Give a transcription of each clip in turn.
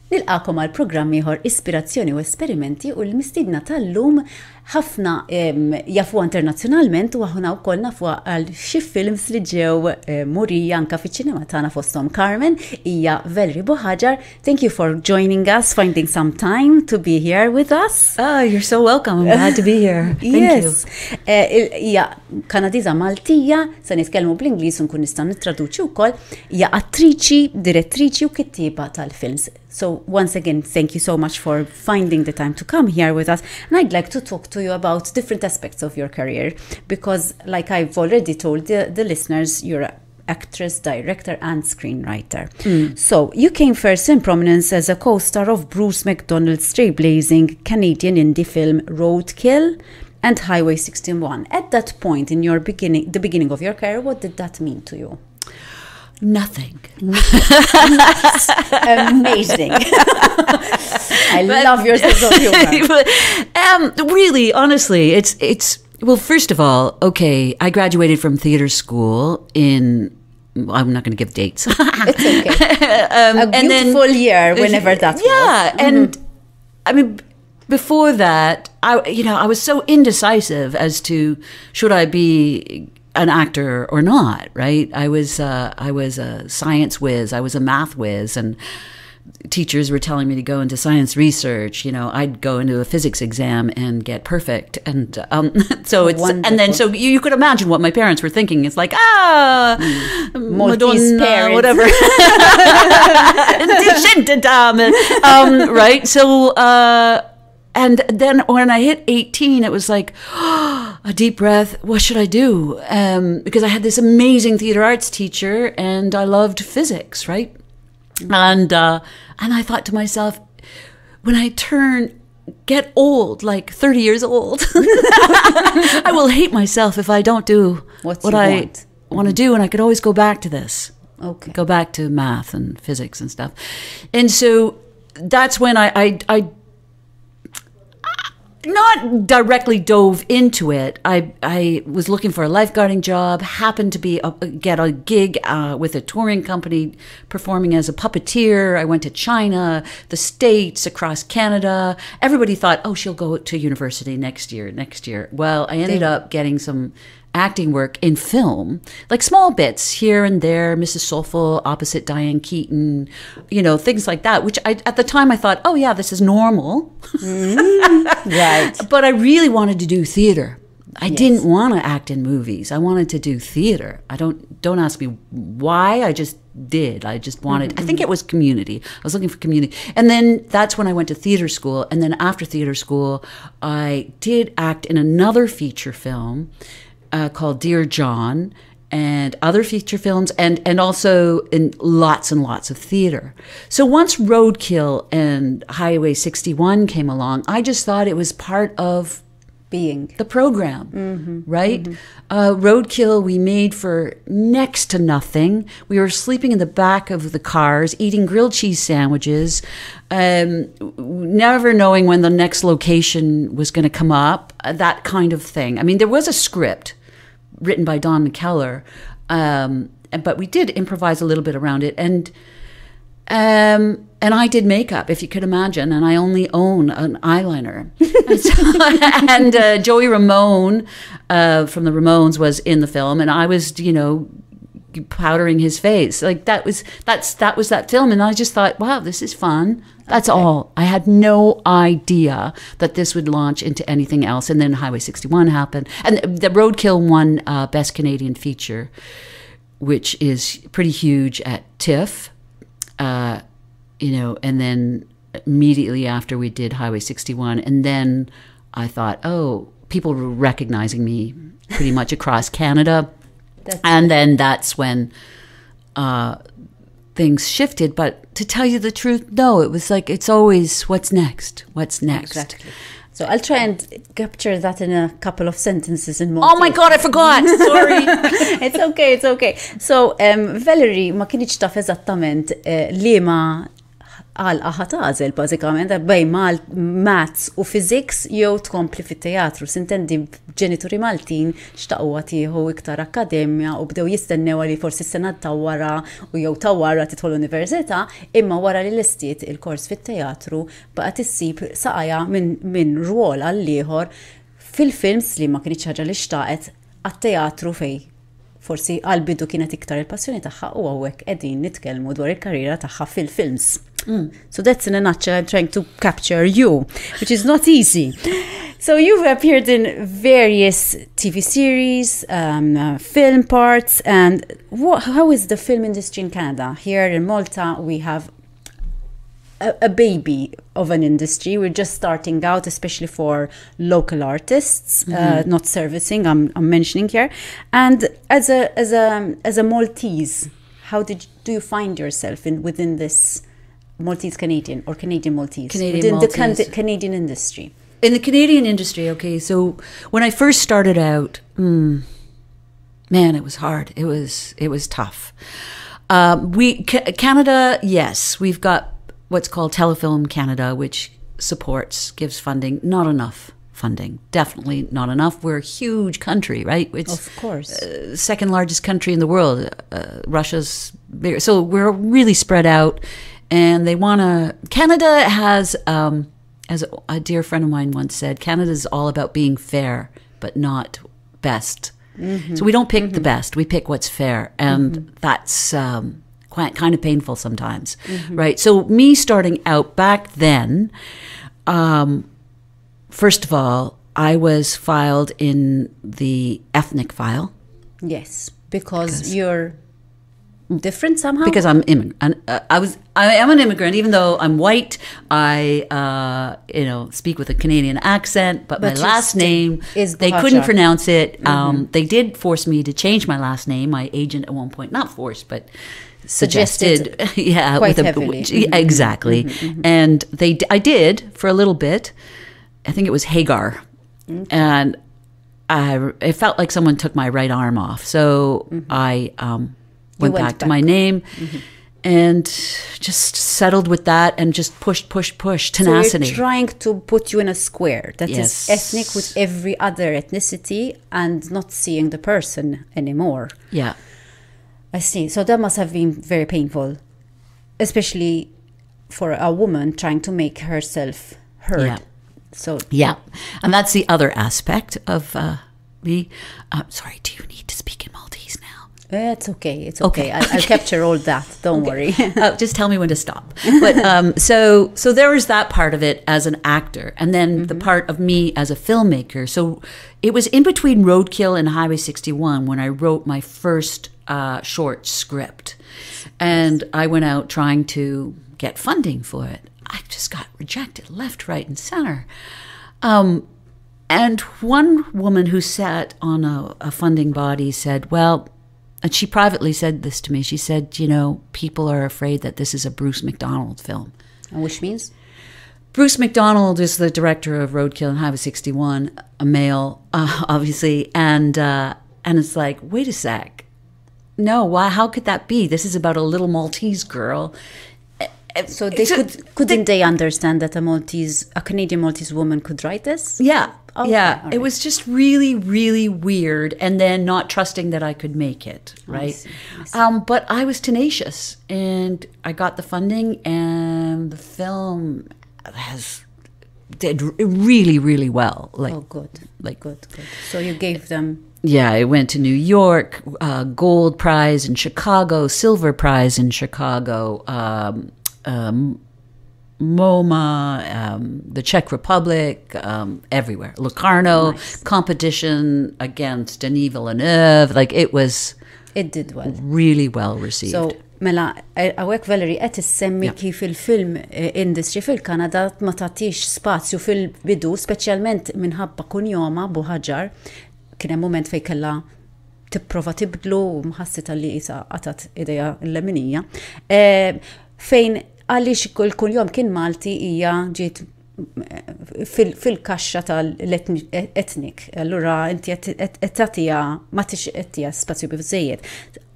Nilqakom għal programm ieħor Ispirazzjoni u Esperimenti u l-mistidna tal-lum ħafna jafu internazzjonalment u aħna wkoll nafu għal xi films li ġew murija anke fiċ-ċinema tagħna fosthom Carmen hija Valerie Bohajar. Thank you for joining us, finding some time to be here with us. Oh, you're so welcome. I'm glad to be here. Thank you. Hija Kanadiża Maltija, se nitkellmu bl-Ingliż u nkun nistgħu nittraduċi wkoll, hija attriċi, direttriċi u kittieba tal-films. So once again, thank you so much for finding the time to come here with us. And I'd like to talk to you about different aspects of your career because, like I've already told the listeners, you're an actress, director, and screenwriter. So you came first in prominence as a co-star of Bruce McDonald's trailblazing Canadian indie film Roadkill and Highway 61. At that point in your beginning, the beginning of your career, what did that mean to you? Nothing. Amazing. I love your sense of humor. Really, honestly, it's well, first of all, okay, I graduated from theater school in, I'm not going to give dates. It's okay. A beautiful year, whenever that was. Yeah, and I mean, before that, I was so indecisive as to should I be an actor or not, right? I was a science whiz, I was a math whiz, and teachers were telling me to go into science research. I'd go into a physics exam and get perfect, and so it's Wonderful. And then so you could imagine what my parents were thinking. It's like Madonna, whatever, right? So. And then when I hit 18, it was like, a deep breath, what should I do? Because I had this amazing theater arts teacher and I loved physics, right? And I thought to myself, when I get old, like 30 years old, I will hate myself if I don't do what I want to do. And I could always go back to this. Okay. Go back to math and physics and stuff. And so that's when I not directly dove into it. I was looking for a lifeguarding job, happened to get a gig with a touring company performing as a puppeteer. I went to China, the States, across Canada. Everybody thought, oh, she'll go to university next year. Well, I ended up getting some acting work in film, like small bits here and there, Mrs. Soulful opposite Diane Keaton, things like that, which at the time I thought, oh yeah, this is normal. Right. But I really wanted to do theater. I didn't want to act in movies. I wanted to do theater. Don't ask me why, I just did. I just wanted, I think it was community. I was looking for community. And then that's when I went to theater school. And then after theater school, I did act in another feature film called Dear John, and other feature films, and also in lots and lots of theater. So once Roadkill and Highway 61 came along, I just thought it was part of being the program, right? Roadkill we made for next to nothing. We were sleeping in the back of the cars, eating grilled cheese sandwiches, never knowing when the next location was going to come up, that kind of thing. I mean, there was a script written by Don McKellar, but we did improvise a little bit around it, and I did makeup, if you could imagine, and I only own an eyeliner. and Joey Ramone from the Ramones was in the film, and I was, powdering his face. Like that was that film, and I just thought, wow, this is fun. That's all. I had no idea that this would launch into anything else. And then Highway 61 happened, and the Roadkill won Best Canadian Feature, which is pretty huge at TIFF. And then immediately after we did Highway 61, and then I thought, oh, people were recognizing me pretty much across Canada. Then that's when things shifted. But to tell you the truth, no, it was like, it's always, what's next? What's next? Exactly. So I'll try and capture that in a couple of sentences in more. Oh my God, I forgot. Sorry. It's okay. So Valerie ma kienx taf eżattament liema għal ħatażel bażikament bej maths u physics jew tkompli fit-teatru. Sintendi ġenituri Maltin xtaqgħu għatieħu iktar akkademja u bdew jistennew li forsi s-sena tawwara u jew tawwara tidħol università, imma wara li l-istiet il-kors fit-teatru baqgħet issib saqajja minn rwol għal ieħor fil-films li ma kienx ħaġa li xtaqet għat-teatru fej forsi għal-bidu kienet iktar il-passjoni tagħha u hawnhekk qegħdin nitkellmu dwar il-karriera tagħha fil-films. So that's in a nutshell I'm trying to capture you, which is not easy. So you've appeared in various TV series, film parts, and how is the film industry in Canada? Here in Malta we have a baby of an industry. We're just starting out, especially for local artists, not servicing. I'm mentioning here. And as a Maltese, how do you find yourself within this Maltese Canadian or Canadian Maltese within the Canadian industry? In the Canadian industry, okay. So when I first started out, man, it was hard. It was tough. Canada, yes, we've got what's called Telefilm Canada, which gives funding. Not enough funding. Definitely not enough. We're a huge country, right? It's, of course. Second largest country in the world. Russia's bigger. So we're really spread out. And they want to... Canada has, as a dear friend of mine once said, Canada's all about being fair, but not best. So we don't pick the best. We pick what's fair. And that's... kind of painful sometimes, right? So me starting out back then, first of all, I was filed in the ethnic file. Yes, because you're different somehow? Because I'm immigrant. I am an immigrant, even though I'm white. I, speak with a Canadian accent, but my last name, they couldn't pronounce it. They did force me to change my last name. My agent at one point, not forced, but suggested yeah, quite heavily. Exactly. And I did for a little bit. I think it was Hagar. And it felt like someone took my right arm off. So I went back to my name and just settled with that and just pushed, tenacity. So you're trying to put you in a square that is ethnic with every other ethnicity and not seeing the person anymore. Yeah. I see. So that must have been very painful, especially for a woman trying to make herself heard. Yeah. So yeah, and that's the other aspect of me. Sorry, do you need to speak in Maltese now? It's okay. It's okay. I'll capture all that. Don't worry. Just tell me when to stop. But so there was that part of it as an actor, and then the part of me as a filmmaker. So it was in between Roadkill and Highway 61 when I wrote my first short script, and I went out trying to get funding for it. I just got rejected left, right, and center. And one woman who sat on a funding body said, well, and she privately said this to me, she said, people are afraid that this is a Bruce McDonald film. Which means? Bruce McDonald is the director of Roadkill and Highway 61, a male, obviously, and it's like, wait a sec. No, why? How could that be? This is about a little Maltese girl. So couldn't they understand that a Canadian Maltese woman could write this? Yeah, okay, yeah. Right. It was just really, really weird, and then not trusting that I could make it, right? I see. But I was tenacious, and I got the funding, and the film did really, really well. Good. So you gave them. Yeah, I went to New York, Gold Prize in Chicago, Silver Prize in Chicago, MoMA, the Czech Republic, everywhere. Locarno, competition against Denis Villeneuve. It did well. Really well received. So, mela, għawek Valerie, għet semmi kif il-film industry fil-Kanada ma tatix spazju fil-bidu, specialment minħabba kunjoma buħagġar, kien hemm moment fej kella tipprova tibdlu mħassita li isa qatat ideja l-leminija. Fejn għaliex kull jom kien Malti hija ġiet fil-kaxxa tal-etnik. Allura inti qed tagħtiha ma tix qed spazju biżejjed.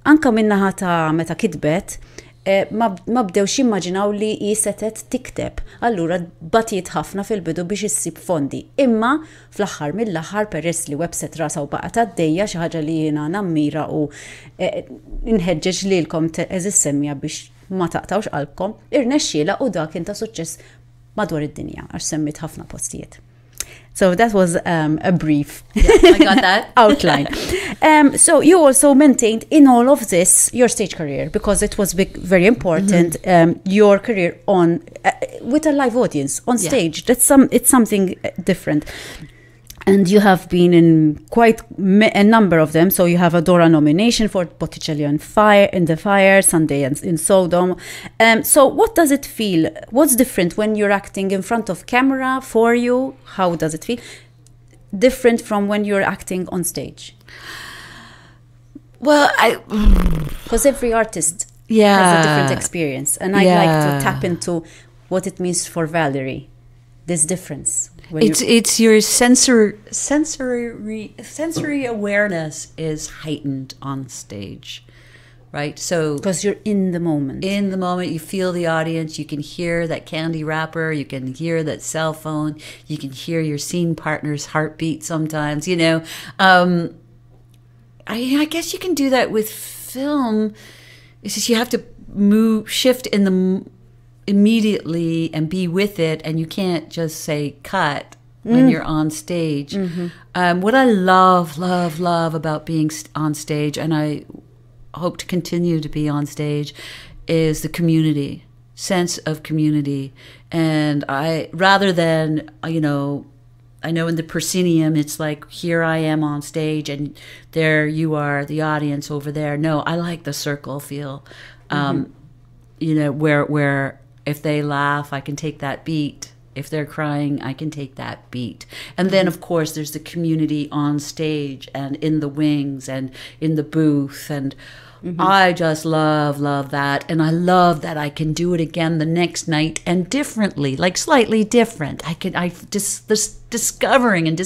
Anka minnaħa ta' meta kitbet ma bdewx jimmaġinaw li jisetet tikteb. Allura batiet ħafna fil-bidu biex issib fondi. Imma fl-aħħar mill-aħħar peress li webset rasa u baqa taddejja xi ħaġa li jiena nammira u nħeġġeġ lilkom eżis semmija biex ma taqtawx qalbkom, irnexxiela u dak kien ta' suċċess madwar id-dinja għax semmit ħafna postijiet. So that was a brief I got that. outline. So you also maintained in all of this your stage career because it was very important. Your career on with a live audience on stage. It's something different. And you have been in quite a number of them. So you have a Dora nomination for Botticelli in the Fire, Sunday in Sodom. So what does it feel? What's different when you're acting in front of camera for you? How does it feel? Different from when you're acting on stage? Well, because every artist has a different experience. And I'd like to tap into what it means for Valerie, this difference. It's your sensory awareness is heightened on stage, right? So because you're in the moment. In the moment, you feel the audience. You can hear that candy wrapper. You can hear that cell phone. You can hear your scene partner's heartbeat sometimes. You know, I guess you can do that with film. It's just you have to shift in the immediately and be with it, and you can't just say cut when you're on stage. What I love about being on stage, and I hope to continue to be on stage, is the community, sense of community. And rather than, you know, I know in the proscenium, it's like, here I am on stage and there you are, the audience over there. No, I like the circle feel, you know, where if they laugh, I can take that beat. If they're crying, I can take that beat. And then, of course, there's the community on stage and in the wings and in the booth. And I just love that. And I love that I can do it again the next night and differently, like slightly different. Discovering. And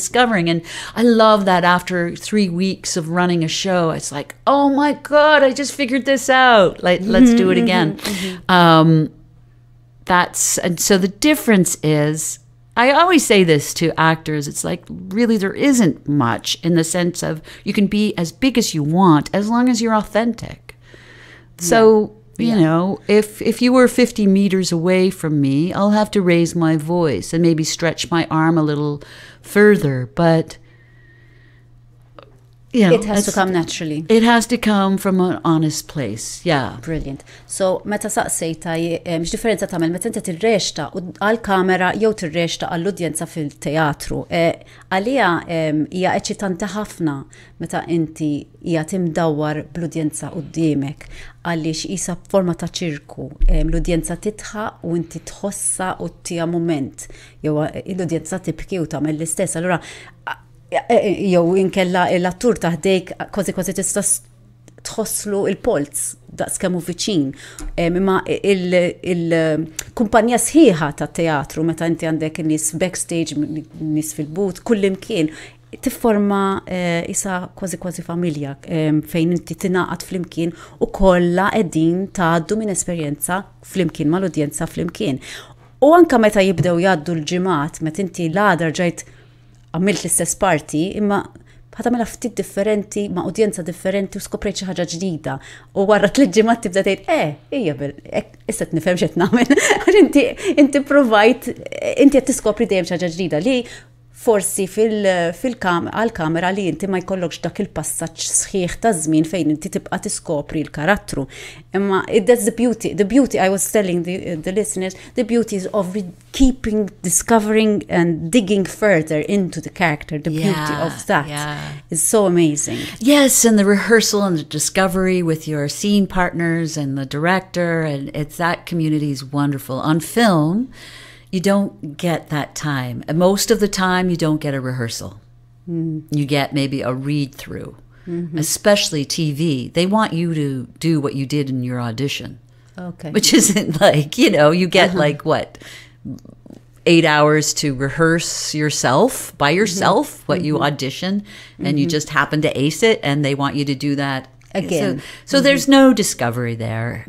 I love that after 3 weeks of running a show, it's like, oh my God, I just figured this out. Like, let's do it again. And so the difference is, I always say this to actors, it's like, really, there isn't much in the sense of you can be as big as you want as long as you're authentic. So, you know, if you were 50 meters away from me, I'll have to raise my voice and maybe stretch my arm a little further, but you know, it has to come naturally. It has to come from an honest place. Yeah. Brilliant. So, meta saqsejta, mx differenza tamel, meta inti tirrexta għal-kamera jew tirrexta għall-udjenza fil-teatru. Għalija hija eċitanti ħafna meta inti hija timdawwar bl-udjenza qudiemek għaliex isa forma ta' ċirku. L-udjenza titħaq u inti tħossa u tija moment. Jew l-udjenza tibki u tagħmel l-istess. Allura jew inkella l-attur taħdejk kważi tista' tħosslu il-polz daqskemm hu viċin. Imma il-kumpanija sħiħa tat-teatru meta inti għandek nies backstage, nies fil-but, kullimkien tifforma isa kważi familja fejn inti tingħaqad flimkien u kollha qegħdin tgħaddu minn esperjenza flimkien mal-udjenza flimkien. U anke meta jibdew jgħaddu l-ġimgħat meta inti l-għada rġajt għamilt l-istess parti, imma ħatamela ftit differenti, ma' udjenza differenti u skoprejt xi ħaġa ġdida. U wara 3 ġimgħat tibda tgħid, issa nifhem x'qed nagħmel. Inti provajt, inti qed tiskopri dejjem xi ħaġa ġdida li forsi għal-kamera li inti ma jkollokx dak il-passaġġ sħiħ ta' żmien fejn inti tibqa' tiskopri l-karattru. Imma that's the beauty. The beauty, I was telling the listeners, the beauty is of discovering and digging further into the character. The beauty of that is so amazing. Yes, and the rehearsal and the discovery with your scene partners and the director, and that community is wonderful. On film, you don't get that time. And most of the time, you don't get a rehearsal. You get maybe a read-through, especially TV. They want you to do what you did in your audition. Okay. Which isn't like, you know, you get like, what, 8 hours to rehearse yourself, by yourself, what you audition, and you just happen to ace it, and they want you to do that Again. So there's no discovery there.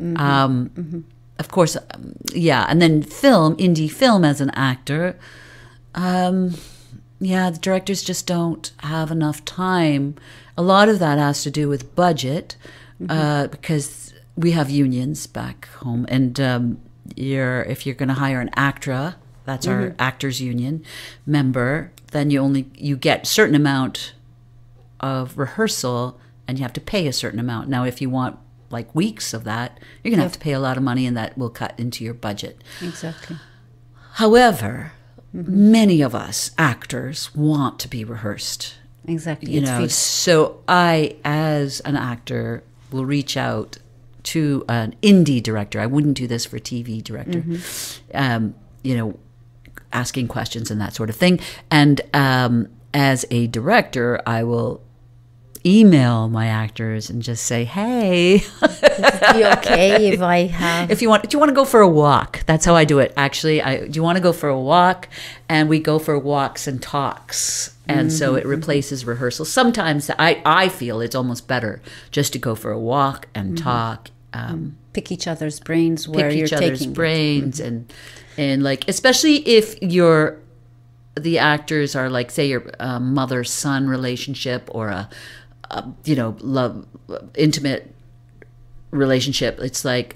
Of course, yeah. And then indie film as an actor, the directors just don't have enough time. A lot of that has to do with budget, because we have unions back home, and if you're going to hire an ACTRA, that's our actors union member, then you get a certain amount of rehearsal, and you have to pay a certain amount. Now, if you want like weeks of that, you're going to have to pay a lot of money, and that will cut into your budget. Exactly. However, many of us actors want to be rehearsed. Exactly. So I, as an actor, will reach out to an indie director. I wouldn't do this for a TV director. Asking questions and that sort of thing. And as a director, I will email my actors and just say, hey, would it be okay if I have... do you want to go for a walk? That's how I do it. Actually, do you want to go for a walk? And we go for walks and talks. And so it replaces rehearsal. Sometimes I feel it's almost better just to go for a walk and talk. Pick each other's brains where you're taking Pick each other's brains. And like, especially if the actors are like, say, your mother-son relationship or a intimate relationship. It's like,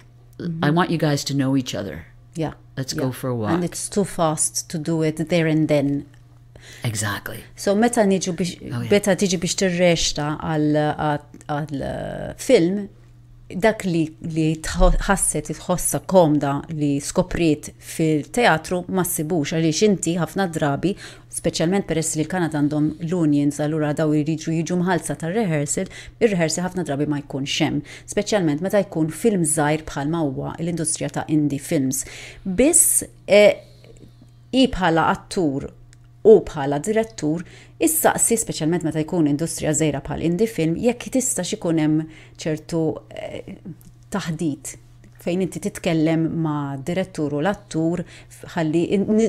I want you guys to know each other. Yeah. Let's go for a walk. And it's too fast to do it there and then. Exactly. So meta tiġi biex tirrexta għal film, dak li ħasset tħossa komda li skopriet fil-teatru ma ssibux għaliex inti ħafna drabi, speċjalment peress li l-Kanada għandhom l-unions allura daw jridu jiġu mħalsa tar-rehearsal, ir-rehearsal ħafna drabi ma jkunx hemm, speċjalment meta jkun film żgħir bħalma huwa l-industrija ta' indie films. Biss i bħala attur u bħala direttur, issaqsi speċjalment meta jkun industrija żgħira bħal indie film, jekk tistax ikun hemm ċertu taħdid fejn inti titkellem ma' direttur u l-attur ħalli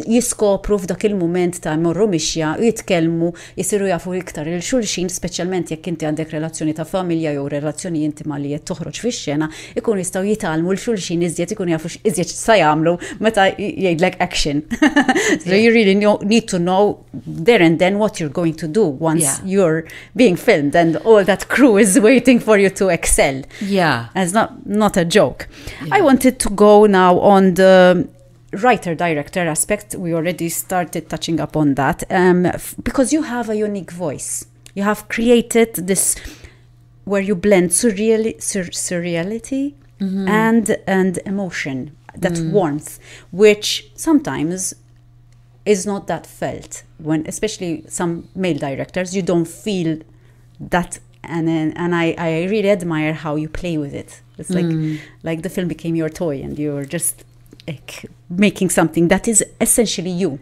jiskopru f'dak il-mument ta' morru mixja u jitkellmu jisiru jafu iktar il-xulxin, speċjalment jekk inti għandek relazzjoni ta' familja jew relazzjoni intima li qed toħroġ fix-xena, ikun jistgħu jitalmu l-xulxin iżjed ikun jafu iżjed sa jagħmlu meta jgħidlek action. So you really need to know there and then what you're going to do once you're being filmed and all that crew is waiting for you to excel. Yeah. It's not a joke. I wanted to go now on the writer-director aspect. We already started touching up on that because you have a unique voice. You have created this where you blend surreality and emotion, that warmth, which sometimes is not that felt when, especially some male directors, you don't feel that. And I really admire how you play with it. It's like the film became your toy and you're just like making something that is essentially you.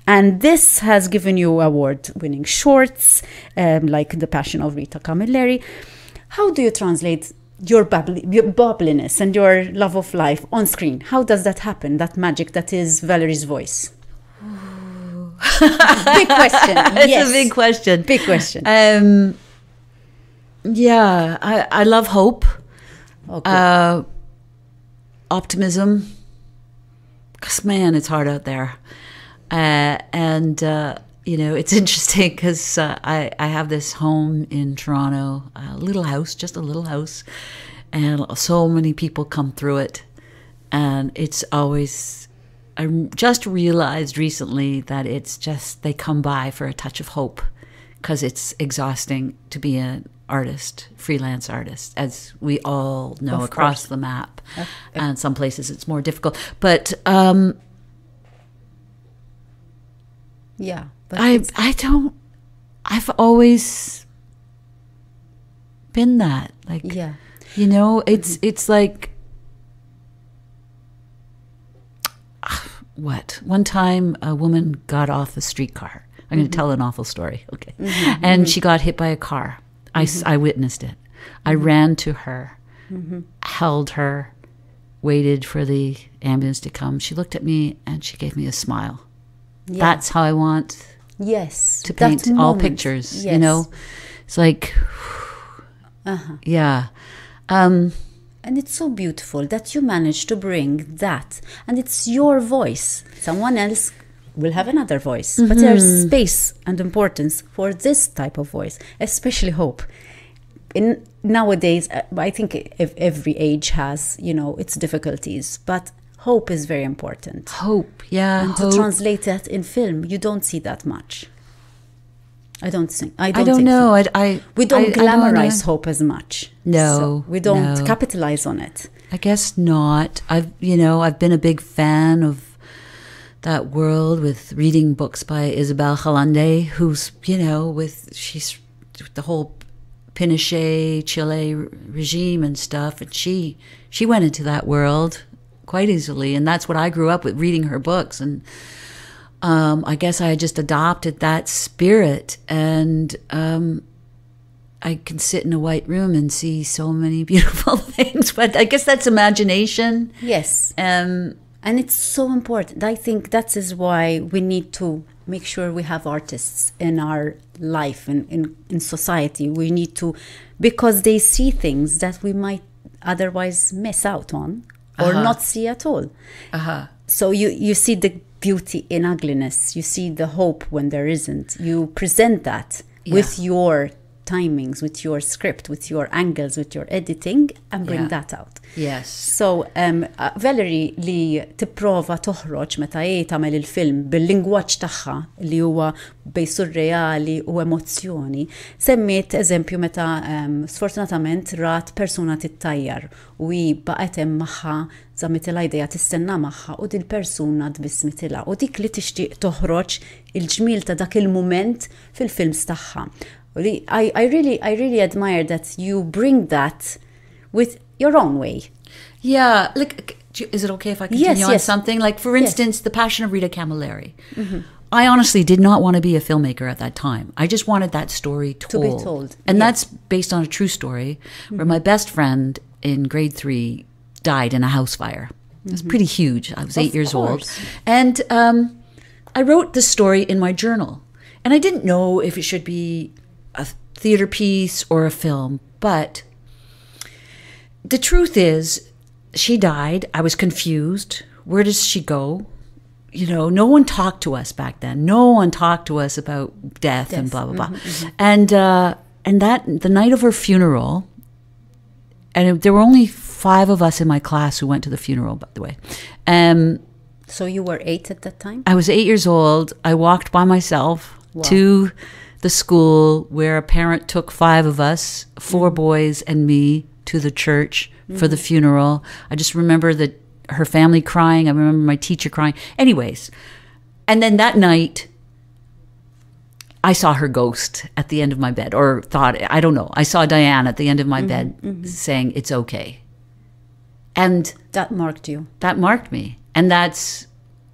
And this has given you award-winning shorts, like The Passion of Rita Camilleri. How do you translate your bubbliness and your love of life on screen? How does that happen, that magic that is Valerie's voice? Big question. It's a big question. Big question. Yeah, I love hope, optimism, because man, it's hard out there. It's interesting because I have this home in Toronto, just a little house, and so many people come through it. And it's always, I just realized recently that it's just, they come by for a touch of hope because it's exhausting to be an artist, freelance artist, as we all know, across the map. And some places it's more difficult. But I've always been that. Like, it's like, what? One time a woman got off a streetcar. I'm going to tell an awful story. Okay. And she got hit by a car. I witnessed it. I ran to her, held her, waited for the ambulance to come. She looked at me and she gave me a smile. Yeah. That's how I want to paint all pictures, It's like, Yeah. And it's so beautiful that you managed to bring that. And it's your voice. Someone else will have another voice. But there's space and importance for this type of voice, especially hope. In nowadays, I think if every age has, its difficulties. But hope is very important. Hope, yeah. And hope. to translate that in film, you don't see that much. I don't think. I don't know. So. We don't glamorize hope as much. No, so we don't capitalize on it. I guess not. I've been a big fan of that world with reading books by Isabel Allende, who's she's with the whole Pinochet Chile regime and stuff, and she went into that world quite easily, and that's what I grew up with, reading her books. And I guess I just adopted that spirit, and I can sit in a white room and see so many beautiful things. But I guess that's imagination. Yes. And it's so important. I think that is why we need to make sure we have artists in our life and in society. We need to, because they see things that we might otherwise miss out on or not see at all. So you see the beauty in ugliness. You see the hope when there isn't. You present that with your timings, with your script, with your angles, with your editing, and bring that out. Yes. So Valerie li tipprova toħroġ meta tagħmel il-film bil-lingwaġġ tagħha li huwa bej surreali u emozzjoni. Semmiet eżempju meta sfortunatament rat persuna tittajjar u hi baqgħet hemm magħha żammet il-idea tistenna magħha u din persuna tbissmitilha u dik li tixtieq toħroġ il-ġmiel ta' dak il-mument fil-films tagħha. I really admire that you bring that with your own way. Yeah, like, is it okay if I continue on something? Like, for instance, The Passion of Rita Camilleri. I honestly did not want to be a filmmaker at that time. I just wanted that story told. To be told. And that's based on a true story where my best friend in grade 3 died in a house fire. It was pretty huge. I was 8 years old. And I wrote the story in my journal. And I didn't know if it should be a theater piece or a film, but the truth is, she died. I was confused. Where does she go? No one talked to us back then. No one talked to us about death and blah, blah, blah. And that, the night of her funeral, and there were only 5 of us in my class who went to the funeral, by the way. So you were 8 at that time? I was 8 years old. I walked by myself to the school where a parent took 5 of us, 4 boys and me, to the church for the funeral. I just remember that her family crying. I remember my teacher crying. Anyways, and then that night, I saw her ghost at the end of my bed, or thought, I don't know. I saw Diane at the end of my bed saying, "It's okay." And that marked you. That marked me. And that's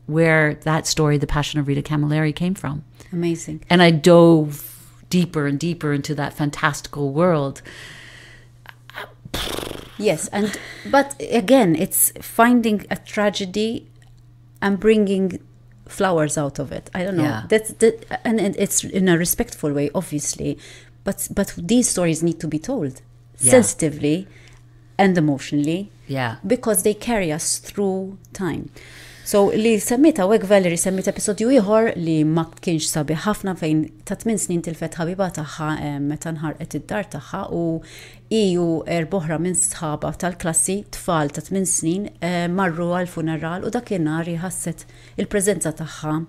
where that story, The Passion of Rita Camilleri, came from. Amazing. And I dove deeper and deeper into that fantastical world. Yes, but again, it's finding a tragedy and bringing flowers out of it. I don't know. Yeah. And it's in a respectful way, obviously, but these stories need to be told sensitively and emotionally. Yeah. Because they carry us through time. So li semmita wek Valerie semmit episodju ieħor li ma kienx sabi ħafna fejn ta' 8 snin tilfet ħabiba tagħha meta nħarqet id-dar tagħha u iju 4 minn sħaba tal-klassi tfal ta' 8 snin marru għal funeral u dakinhar ħasset il-preżenza tagħha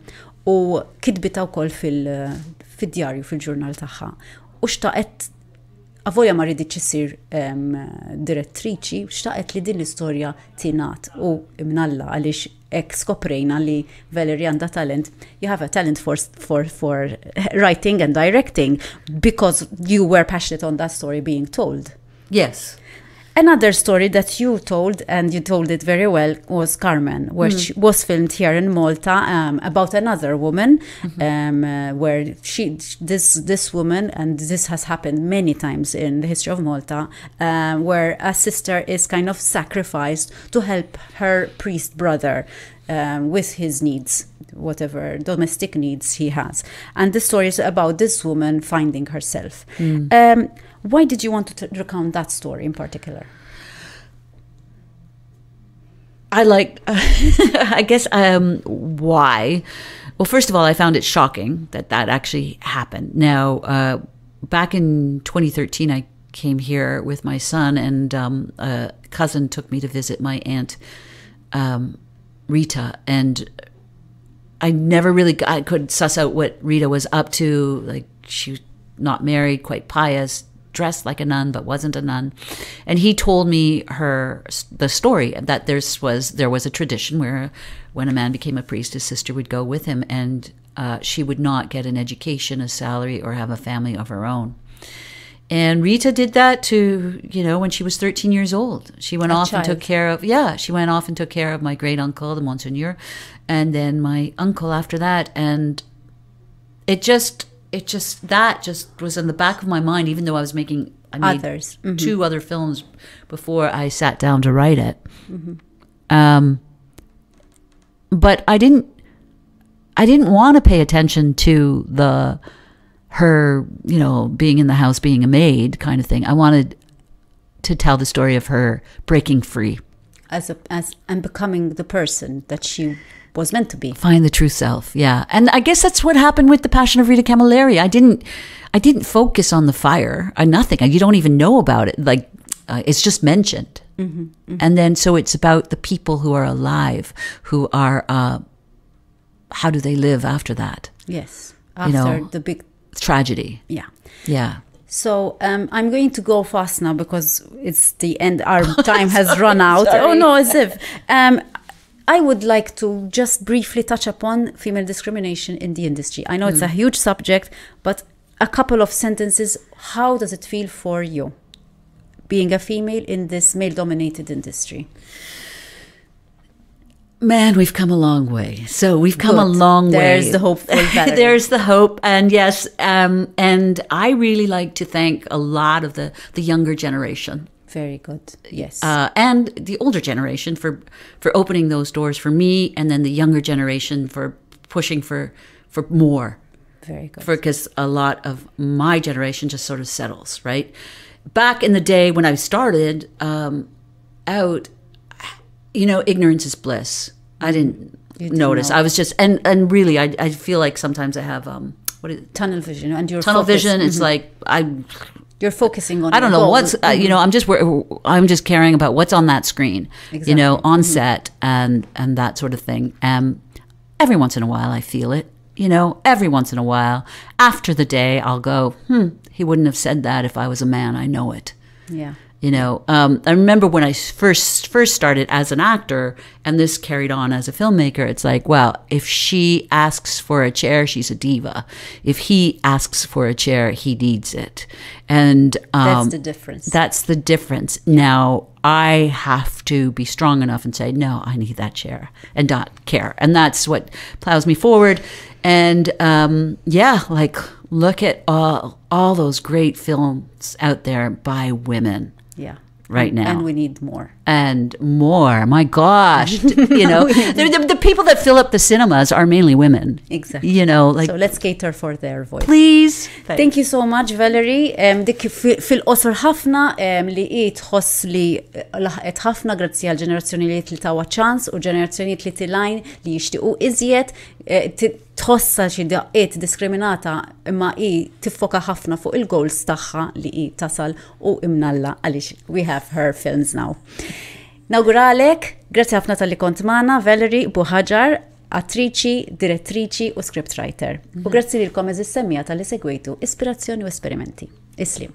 u kitbita wkoll fid-djarju fil-ġurnal tagħha u xtaqet avolja ma rriditx issir direttriċi, xtaqet li din l-istorja tingħat u imnalla għaliex hekk skoprejna li Valerie għandha talent. You have a talent for writing and directing because you were passionate on that story being told. Yes. Another story that you told, and you told it very well, was Carmen, which was filmed here in Malta about another woman, where this woman, and this has happened many times in the history of Malta, where a sister is kind of sacrificed to help her priest brother with his needs, whatever domestic needs he has. And the story is about this woman finding herself. Why did you want to recount that story in particular? I guess, why? Well, first of all, I found it shocking that actually happened. Now, back in 2013, I came here with my son, and a cousin took me to visit my aunt, Rita, and I could suss out what Rita was up to. Like, she was not married, quite pious, dressed like a nun but wasn't a nun. And he told me the story that there was a tradition where when a man became a priest, his sister would go with him, and she would not get an education, a salary, or have a family of her own. And Rita did that to, when she was 13 years old. She went off and took care of my great uncle, the Monseigneur, and then my uncle after that. And that just was in the back of my mind, even though I made others. two other films before I sat down to write it. But I didn't want to pay attention to her, being in the house, being a maid kind of thing. I wanted to tell the story of her breaking free. And becoming the person that she was meant to be. Find the true self, yeah. And I guess that's what happened with The Passion of Rita Camilleri. I didn't focus on the fire. Nothing. You don't even know about it. Like, it's just mentioned. And then, so it's about the people who are alive, who are, how do they live after that? Yes. After the big tragedy. Yeah. So I'm going to go fast now because it's the end. Our time has run out. Oh no, as if. I would like to just briefly touch upon female discrimination in the industry. I know it's a huge subject, but a couple of sentences. How does it feel for you, being a female in this male-dominated industry? Man, we've come a long way. So we've come a long way. There's the hopeful Valerie. There's the hope. And yes, and I really like to thank a lot of the younger generation. Very good. Yes. And the older generation for opening those doors for me, and then the younger generation for pushing for more. Very good. Because a lot of my generation just sort of settles, right? Back in the day when I started out, ignorance is bliss. I didn't notice. I was just, and really, I feel like sometimes I have, what is it? Tunnel vision. And your tunnel vision, it's like, you're focusing on. I don't know what's. I'm just caring about what's on that screen. Exactly. On set and that sort of thing. Every once in a while, I feel it. Every once in a while, after the day, I'll go, he wouldn't have said that if I was a man. I know it. Yeah. I remember when I first started as an actor, and this carried on as a filmmaker, it's like, well, if she asks for a chair, she's a diva. If he asks for a chair, he needs it. And that's the difference. That's the difference. Now, I have to be strong enough and say, no, I need that chair, and not care. And that's what plows me forward. And look at all those great films out there by women. Yeah. Right now. And we need more. And more. My gosh. The people that fill up the cinemas are mainly women. Exactly. So let's cater for their voice. Please. Thank you so much, Valerie. Dik fil-qosor ħafna li tħoss li laħqet ħafna grazzi għal ġenerazzjonijiet li tawa ċans u ġenerazzjonijiet li tilajn li jixtiequ iżjed tħossa xi daqqiet diskriminata imma tiffoka ħafna fuq il-goals tagħha li tasal u imnalla għaliex we have her films now. Nawguralek, grazzi ħafna tal-li kont magħna, Valerie Buħaġar, attriċi, direttriċi u scriptwriter. U grazzi lilkom eżis semmija tal-li segwejtu Ispirazzjoni u Esperimenti. Islim.